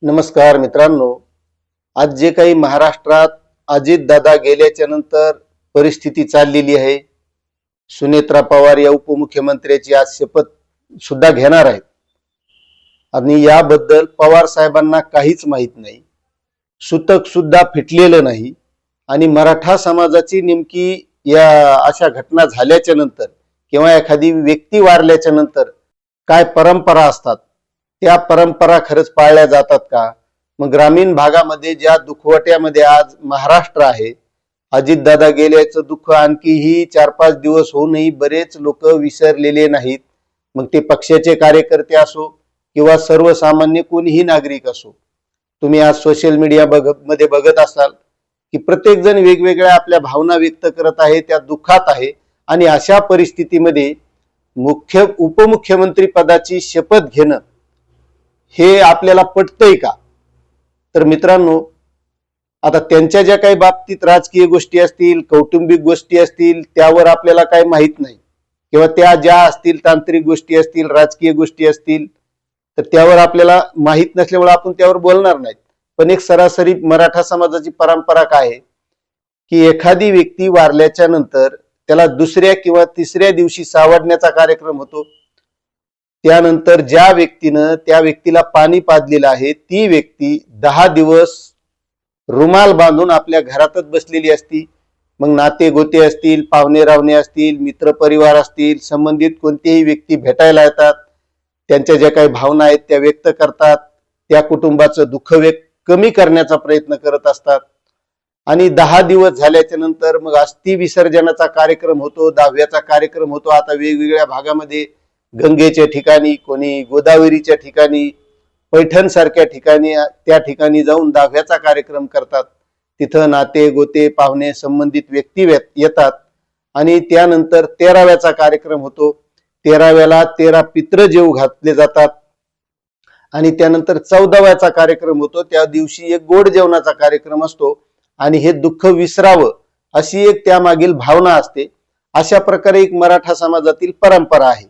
नमस्कार मित्रांनो. आज जे काही महाराष्ट्रात अजितदादा गेल्याच्या नंतर परिस्थिती चाललेली आहे, सुनेत्रा पवार या उपमुख्यमंत्र्याची आज शपथ सुद्धा घेणार आहेत आणि याबद्दल पवार साहेबांना काहीच माहित नाही, सुतक सुद्धा फिटलेलं नाही. आणि मराठा समाजाची नेमकी या अशा घटना झाल्याच्या नंतर किंवा एखादी व्यक्ती वारल्याच्या नंतर काय परंपरा असतात, त्या परंपरा खरंच पाळल्या जातात का? मग ग्रामीण भागामध्ये ज्या दुखवट्यामध्ये आज महाराष्ट्र आहे, अजितदादा गेल्याचं दुःख आणखीही 4-5 दिवस होऊनही बरेच लोक विसरलेले नाहीत. मग ते पक्षाचे कार्यकर्ते असो किंवा सर्वसामान्य कोणीही नागरिक असो. तुम्ही आज सोशल मीडिया मध्ये बघत असाल की प्रत्येक जण वेगवेगळ्या आपल्या भावना व्यक्त करत आहे, त्या दुःखात आहे. आणि अशा परिस्थितीमध्ये उपमुख्यमंत्री पदाची शपथ घेणं हे आपल्याला पटतंय का? तर मित्रांनो, आता त्यांच्या ज्या काही बाबतीत राजकीय गोष्टी असतील, कौटुंबिक गोष्टी असतील, त्यावर आपल्याला काही माहित नाही, किंवा त्या ज्या असतील तांत्रिक गोष्टी असतील, राजकीय गोष्टी असतील, तर त्यावर आपल्याला माहित नसल्यामुळे आपण त्यावर बोलणार नाहीत. पण एक सरासरी मराठा समाजाची परंपरा काय आहे की एखादी व्यक्ती वारल्याच्या नंतर त्याला दुसऱ्या किंवा तिसऱ्या दिवशी सावडण्याचा कार्यक्रम होतो. त्यानंतर ज्या व्यक्तीनं त्या व्यक्तीला पाणी पाजलेलं आहे, ती व्यक्ती 10 दिवस रुमाल बांधून आपल्या घरातच बसलेली असती. मग नाते गोते असतील, पाहुणे रावणे असतील, मित्र परिवार असतील, संबंधित कोणतेही व्यक्ती भेटायला येतात, त्यांच्या ज्या काही भावना आहेत त्या व्यक्त करतात, त्या कुटुंबाचं दुःख कमी करण्याचा प्रयत्न करत असतात. आणि 10 दिवस झाल्याच्या नंतर मग अस्थि विसर्जनाचा कार्यक्रम होतो, दहाव्याचा कार्यक्रम होतो. आता वेगवेगळ्या भागामध्ये गंगेच्या ठिकाणी, कोणी गोदावरीच्या ठिकाणी, पैठण सारख्या ठिकाणी, त्या ठिकाणी जाऊन दहाव्याचा कार्यक्रम करतात. तिथं नाते गोते, पाहुणे, संबंधित व्यक्ती येतात. आणि त्यानंतर 13व्याचा कार्यक्रम होतो. 13व्याला 13 पित्र जेवू घातले जातात. आणि त्यानंतर 14व्याचा कार्यक्रम होतो. त्या दिवशी एक गोड जेवणाचा कार्यक्रम असतो आणि हे दुःख विसरावं अशी एक त्यामागील भावना असते. अशा प्रकारे एक मराठा समाजातील परंपरा आहे.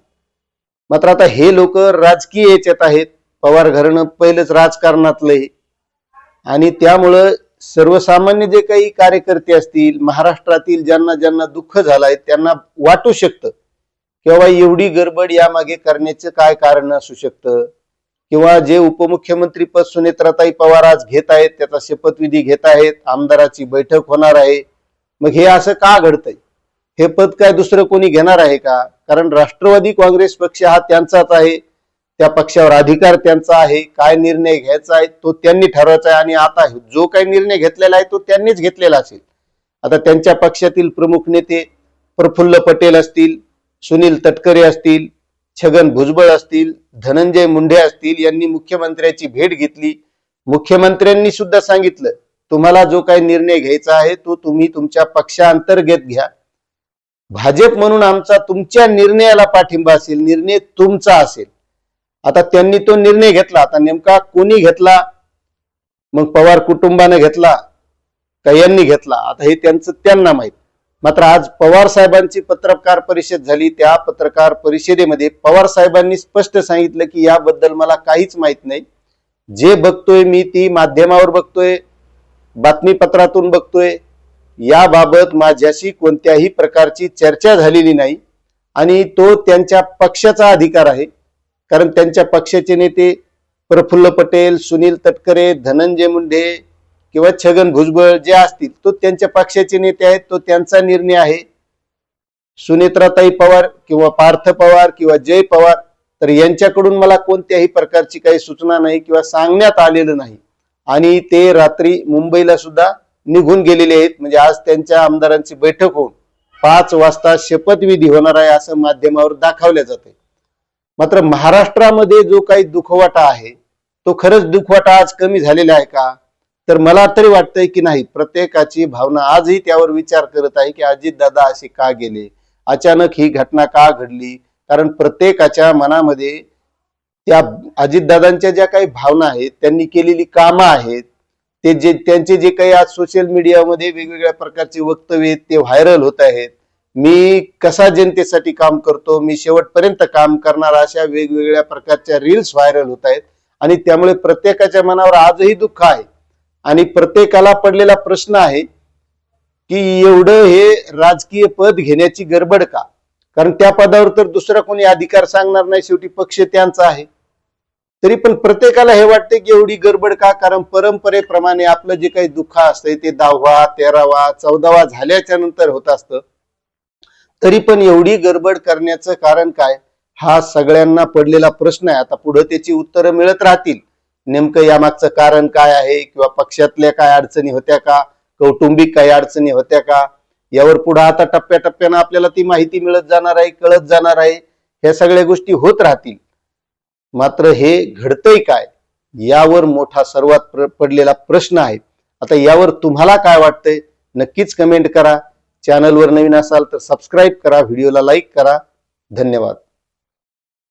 मात्र आता हे लोक राजकीय याच्यात आहेत. पवार घराणं पहिलंच राजकारणातलं आहे आणि त्यामुळं सर्वसामान्य जे काही कार्यकर्ते असतील, महाराष्ट्रातील ज्यांना ज्यांना दुःख झालंय त्यांना वाटू शकतं किंवा एवढी गडबड यामागे करण्याचं काय कारण असू शकतं, किंवा जे उपमुख्यमंत्री पद सुनेत्राताई पवार आज घेत आहेत, त्याचा शपथविधी घेत आहेत, आमदाराची बैठक होणार आहे, मग हे असं का घडतंय? हे पद काय दुसरं कोणी घेणार आहे का? कारण राष्ट्रवादी काँग्रेस पक्ष हा त्यांचाच आहे, त्या पक्षावर अधिकार त्यांचा आहे, काय निर्णय घ्यायचा आहे तो त्यांनी ठरवायचा आहे. आणि आता जो काही निर्णय घेतलेला आहे तो त्यांनीच घेतलेला असेल. आता त्यांच्या पक्षातील प्रमुख नेते प्रफुल्ल पटेल असतील, सुनील तटकरे असतील, छगन भुजबळ असतील, धनंजय मुंडे असतील, यांनी मुख्यमंत्र्याची भेट घेतली. मुख्यमंत्र्यांनी सुद्धा सांगितलं, तुम्हाला जो काही निर्णय घ्यायचा आहे तो तुम्ही तुमच्या पक्षांतर्गत घ्या. भाजप म्हणून आमचा तुमच्या निर्णयाला पाठिंबा असेल, निर्णय तुमचा असेल. आता त्यांनी तो निर्णय घेतला. आता नेमका कोणी घेतला? मग पवार कुटुंबाने घेतला का यांनी घेतला? आता हे त्यांना माहित. मात्र आज पवार साहेबांची पत्रकार परिषद झाली. त्या पत्रकार परिषदेमध्ये पवार साहेबांनी स्पष्ट सांगितलं की याबद्दल मला काहीच माहित नाही. जे बघतोय मी ती माध्यमावर बघतोय, बातमीपत्रातून बघतोय. याबाबत माझ्याशी कोणत्याही प्रकारची चर्चा झालेली नाही आणि तो त्यांच्या पक्षाचा अधिकार आहे. कारण त्यांच्या पक्षाचे नेते प्रफुल्ल पटेल, सुनील तटकरे, धनंजय मुंडे किंवा छगन भुजबळ जे असतील तो त्यांच्या पक्षाचे नेते आहेत, तो त्यांचा निर्णय आहे. सुनेत्राताई पवार किंवा पार्थ पवार किंवा जय पवार, तर यांच्याकडून मला कोणत्याही प्रकारची काही सूचना नाही किंवा सांगण्यात आलेलं नाही. आणि ते रात्री मुंबईला सुद्धा निघून गेलेले आहेत. म्हणजे आज त्यांच्या आमदारांची बैठक होऊन 5 वाजता शपथविधी होणार आहे असं माध्यमावर दाखवल्या जाते. मात्र महाराष्ट्रामध्ये जो काही दुखवाटा आहे तो खरंच दुखवाटा आज कमी झालेला आहे का? तर मला तरी वाटतंय की नाही. प्रत्येकाची भावना आजही त्यावर विचार करत आहे की अजितदादा असे का गेले, अचानक ही घटना का घडली. कारण प्रत्येकाच्या मनामध्ये त्या अजितदादांच्या ज्या काही भावना आहेत, त्यांनी केलेली कामं आहेत, त्यांचे जे काही आज सोशल मीडियामध्ये वेगवेगळ्या प्रकारचे वक्तव्य ते व्हायरल होत आहेत. मी कसा जनतेसाठी काम करतो, मी शेवटपर्यंत काम करणार, अशा वेगवेगळ्या प्रकारच्या रील्स व्हायरल होत आहेत. आणि त्यामुळे प्रत्येकाच्या मनावर आजही दुःख आहे आणि प्रत्येकाला पडलेला प्रश्न आहे की एवढं हे राजकीय पद घेण्याची गडबड का? कारण त्या पदावर तर दुसरा कोणी अधिकार सांगणार नाही, शेवटी पक्ष त्यांचा आहे. तरी पण प्रत्येकाला हे वाटते की एवढी गडबड का? कारण परंपरेप्रमाणे आपलं जे काही दुःख असतंय ते 10वा 13वा 14वा झाल्याच्या नंतर होत असतं. तरी पण एवढी गडबड करण्याचं कारण काय? हा सगळ्यांना पडलेला प्रश्न आहे. आता पुढे त्याची उत्तरं मिळत राहतील. नेमकं यामागचं कारण काय आहे, किंवा पक्षातल्या काय अडचणी होत्या का, कौटुंबिक काही अडचणी होत्या का, यावर पुढे आता टप्प्याटप्प्यानं आपल्याला ती माहिती मिळत जाणार आहे, कळत जाणार आहे. ह्या सगळ्या गोष्टी होत राहतील. मात्र हे घडतंय काय, यावर मोठा सर्वात पडलेला प्रश्न आहे. आता यावर तुम्हाला काय वाटतंय नक्कीच कमेंट करा. चॅनलवर नवीन असाल तर सबस्क्राईब करा, व्हिडिओला लाईक करा. धन्यवाद.